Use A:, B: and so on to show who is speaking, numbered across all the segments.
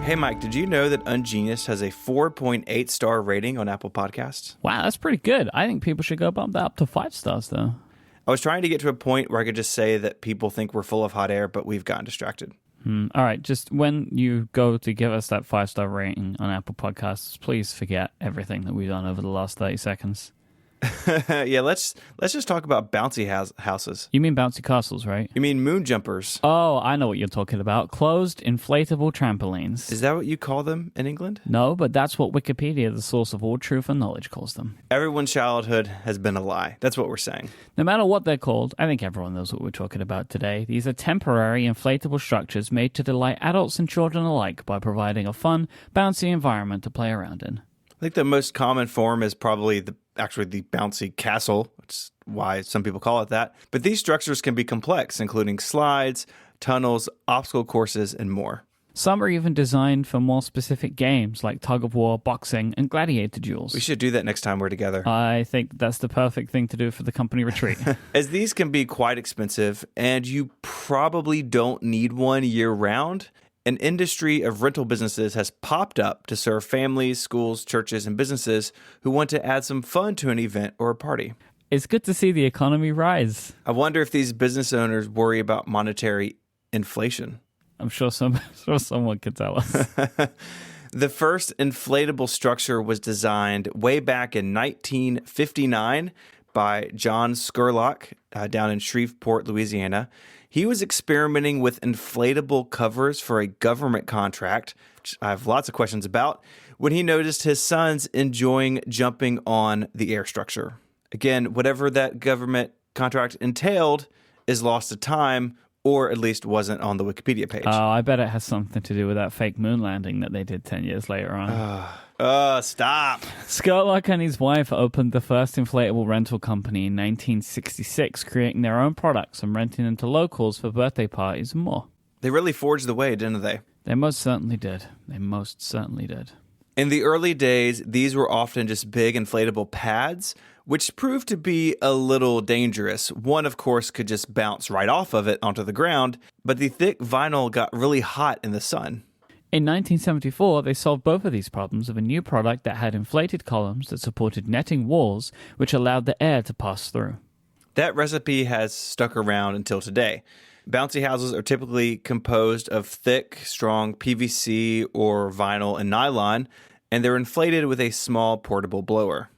A: Hey, Mike, did you know that Ungenius has a 4.8 star rating on Apple Podcasts?
B: Wow, that's pretty good. I think people should go bump that up to 5 stars, though.
A: I was trying to get to a point where I could just say that people think we're full of hot air, but we've gotten distracted.
B: All right, just when you go to give us that 5-star rating on Apple Podcasts, please forget everything that we've done over the last 30 seconds.
A: Yeah, let's just talk about bouncy houses.
B: You mean bouncy castles, right?
A: You mean moon jumpers?
B: Oh, I know what you're talking about. Closed inflatable trampolines.
A: Is that what you call them in England?
B: No, but that's what Wikipedia, the source of all truth and knowledge, calls them.
A: Everyone's childhood has been a lie. That's what we're saying.
B: No matter what they're called, I think everyone knows what we're talking about today. These are temporary inflatable structures made to delight adults and children alike by providing a fun, bouncy environment to play around in.
A: I think the most common form is probably the bouncy castle, which is why some people call it that. But these structures can be complex, including slides, tunnels, obstacle courses, and more.
B: Some are even designed for more specific games like tug-of-war, boxing, and gladiator duels.
A: We should do that next time we're together.
B: I think that's the perfect thing to do for the company retreat.
A: As these can be quite expensive, and you probably don't need one year-round, an industry of rental businesses has popped up to serve families, schools, churches, and businesses who want to add some fun to an event or a party.
B: It's good to see the economy rise.
A: I wonder if these business owners worry about monetary inflation.
B: I'm sure someone could tell us.
A: The first inflatable structure was designed way back in 1959 by John Scurlock down in Shreveport, Louisiana. He was experimenting with inflatable covers for a government contract, which I have lots of questions about, when he noticed his sons enjoying jumping on the air structure. Again, whatever that government contract entailed is lost to time, or at least wasn't on the Wikipedia page.
B: Oh, I bet it has something to do with that fake moon landing that they did 10 years later on.
A: Stop.
B: Scurlock and his wife opened the first inflatable rental company in 1966, creating their own products and renting them to locals for birthday parties and more.
A: They really forged the way, didn't they?
B: They most certainly did. They most certainly did.
A: In the early days, these were often just big inflatable pads, which proved to be a little dangerous. One, of course, could just bounce right off of it onto the ground, but the thick vinyl got really hot in the sun.
B: In 1974, they solved both of these problems with a new product that had inflated columns that supported netting walls, which allowed the air to pass through.
A: That recipe has stuck around until today. Bouncy houses are typically composed of thick, strong PVC or vinyl and nylon, and they're inflated with a small portable blower.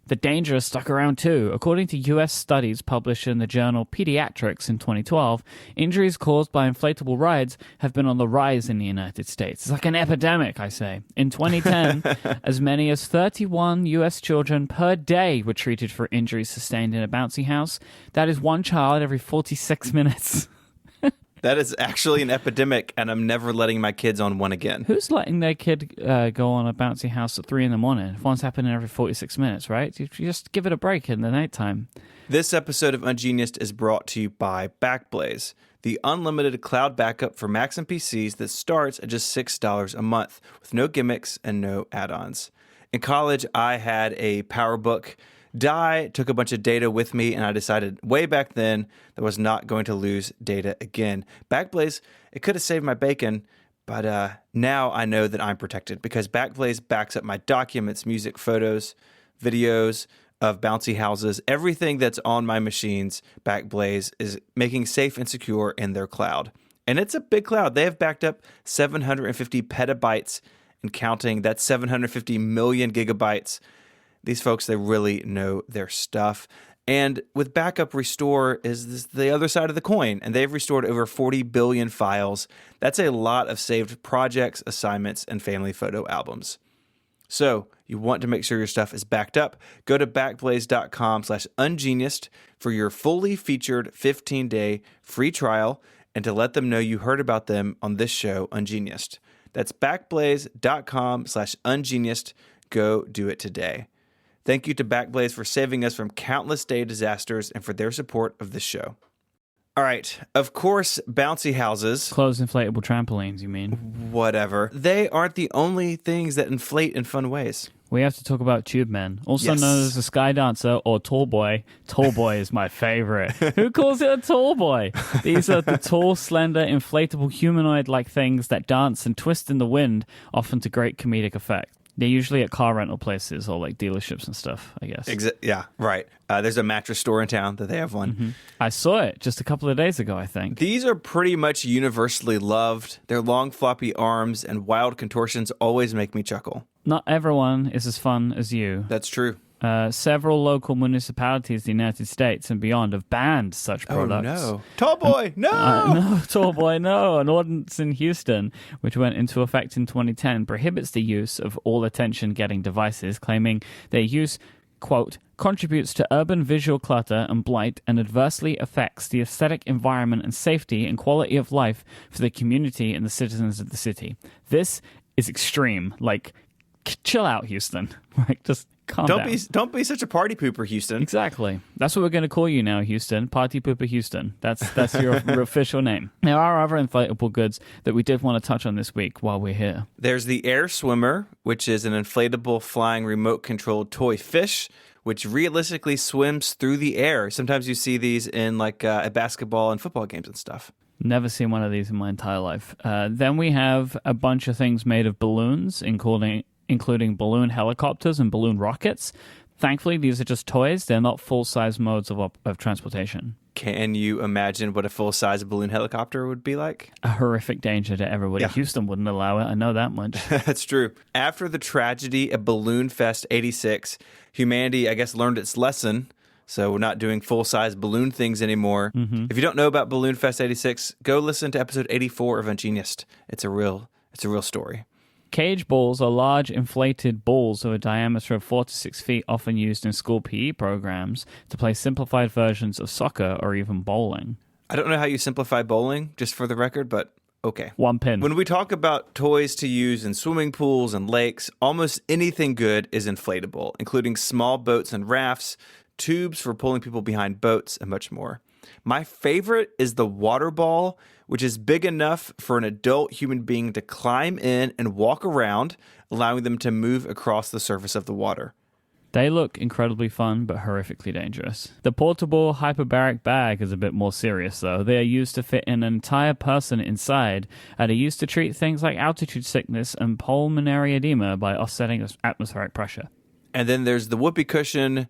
B: The danger has stuck around too. According to U.S. studies published in the journal Pediatrics in 2012, injuries caused by inflatable rides have been on the rise in the United States. It's like an epidemic, I say. In 2010, as many as 31 U.S. children per day were treated for injuries sustained in a bouncy house. That is one child every 46 minutes.
A: That is actually an epidemic, and I'm never letting my kids on one again.
B: Who's letting their kid go on a bouncy house at 3 in the morning? If one's happening every 46 minutes, right? You just give it a break in the nighttime.
A: This episode of Ungeniused is brought to you by Backblaze, the unlimited cloud backup for Macs and PCs that starts at just $6 a month, with no gimmicks and no add-ons. In college, I had a PowerBook die, took a bunch of data with me, and I decided way back then that I was not going to lose data again. Backblaze, it could have saved my bacon, but now I know that I'm protected because Backblaze backs up my documents, music, photos, videos of bouncy houses, everything that's on my machines. Backblaze is making safe and secure in their cloud. And it's a big cloud. They have backed up 750 petabytes and counting. That's 750 million gigabytes. These folks, they really know their stuff. And with Backup Restore is the other side of the coin, and they've restored over 40 billion files. That's a lot of saved projects, assignments, and family photo albums. So you want to make sure your stuff is backed up. Go to backblaze.com/ungeniused for your fully featured 15-day free trial and to let them know you heard about them on this show, Ungeniused. That's backblaze.com/ungeniused. Go do it today. Thank you to Backblaze for saving us from countless day disasters and for their support of this show. All right. Of course, bouncy houses...
B: Closed inflatable trampolines, you mean?
A: Whatever. They aren't the only things that inflate in fun ways.
B: We have to talk about tube men, also
A: Yes.
B: known as the sky dancer or tall boy. Tall boy is my favorite. Who calls it a tall boy? These are the tall, slender, inflatable humanoid-like things that dance and twist in the wind, often to great comedic effect. They're usually at car rental places or like dealerships and stuff, I guess.
A: Yeah, right. There's a mattress store in town that they have one.
B: Mm-hmm. I saw it just a couple of days ago, I think.
A: These are pretty much universally loved. Their long, floppy arms and wild contortions always make me chuckle.
B: Not everyone is as fun as you.
A: That's true.
B: Several local municipalities in the United States and beyond have banned such products.
A: Oh, no. Tall boy, no!
B: No, tall boy, no. An ordinance in Houston, which went into effect in 2010, prohibits the use of all attention-getting devices, claiming their use, quote, contributes to urban visual clutter and blight and adversely affects the aesthetic environment and safety and quality of life for the community and the citizens of the city. This is extreme. Like, chill out, Houston. Like, just calm down.
A: Don't be such a party pooper, Houston.
B: Exactly. That's what we're going to call you now, Houston. Party Pooper Houston. That's your official name. There are other inflatable goods that we did want to touch on this week while we're here.
A: There's the Air Swimmer, which is an inflatable flying remote-controlled toy fish, which realistically swims through the air. Sometimes you see these in like at basketball and football games and stuff.
B: Never seen one of these in my entire life. Then we have a bunch of things made of balloons, including balloon helicopters and balloon rockets. Thankfully, these are just toys. They're not full-size modes of transportation.
A: Can you imagine what a full-size balloon helicopter would be like?
B: A horrific danger to everybody.
A: Yeah.
B: Houston wouldn't allow it. I know that much.
A: That's true. After the tragedy at Balloon Fest 86, humanity, I guess, learned its lesson. So we're not doing full-size balloon things anymore. Mm-hmm. If you don't know about Balloon Fest 86, go listen to episode 84 of Ungeniused. It's a real story.
B: Cage balls are large inflated balls of a diameter of 4 to 6 feet, often used in school PE programs to play simplified versions of soccer or even bowling.
A: I don't know how you simplify bowling, just for the record, but okay.
B: One pin.
A: When we talk about toys to use in swimming pools and lakes, almost anything good is inflatable, including small boats and rafts, tubes for pulling people behind boats, and much more. My favorite is the water ball, which is big enough for an adult human being to climb in and walk around, allowing them to move across the surface of the water.
B: They look incredibly fun, but horrifically dangerous. The portable hyperbaric bag is a bit more serious, though. They are used to fit an entire person inside, and are used to treat things like altitude sickness and pulmonary edema by offsetting atmospheric pressure.
A: And then there's the whoopee cushion.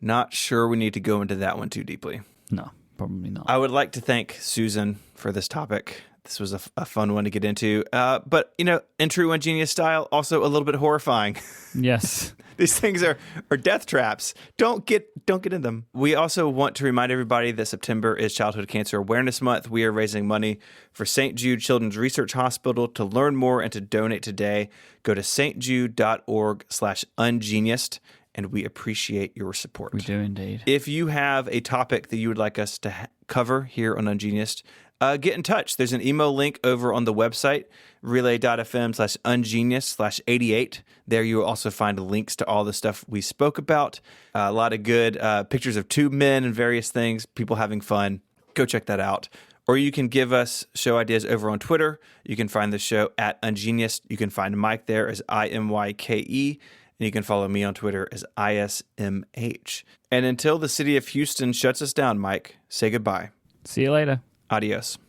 A: Not sure we need to go into that one too deeply.
B: No, probably not.
A: I would like to thank Susan for this topic. This was a fun one to get into. But, in true Ungenius style, also a little bit horrifying.
B: Yes.
A: These things are death traps. Don't get in them. We also want to remind everybody that September is Childhood Cancer Awareness Month. We are raising money for St. Jude Children's Research Hospital. To learn more and to donate today, go to stjude.org/ungeniused. And we appreciate your support.
B: We do indeed.
A: If you have a topic that you would like us to cover here on Ungeniused, get in touch. There's an email link over on the website, relay.fm/ungenius/88. There you will also find links to all the stuff we spoke about. A lot of good pictures of tube men and various things, people having fun. Go check that out. Or you can give us show ideas over on Twitter. You can find the show at Ungeniused. You can find Mike there as IMYKE. And you can follow me on Twitter as ISMH. And until the city of Houston shuts us down, Mike, say goodbye.
B: See you later.
A: Adios.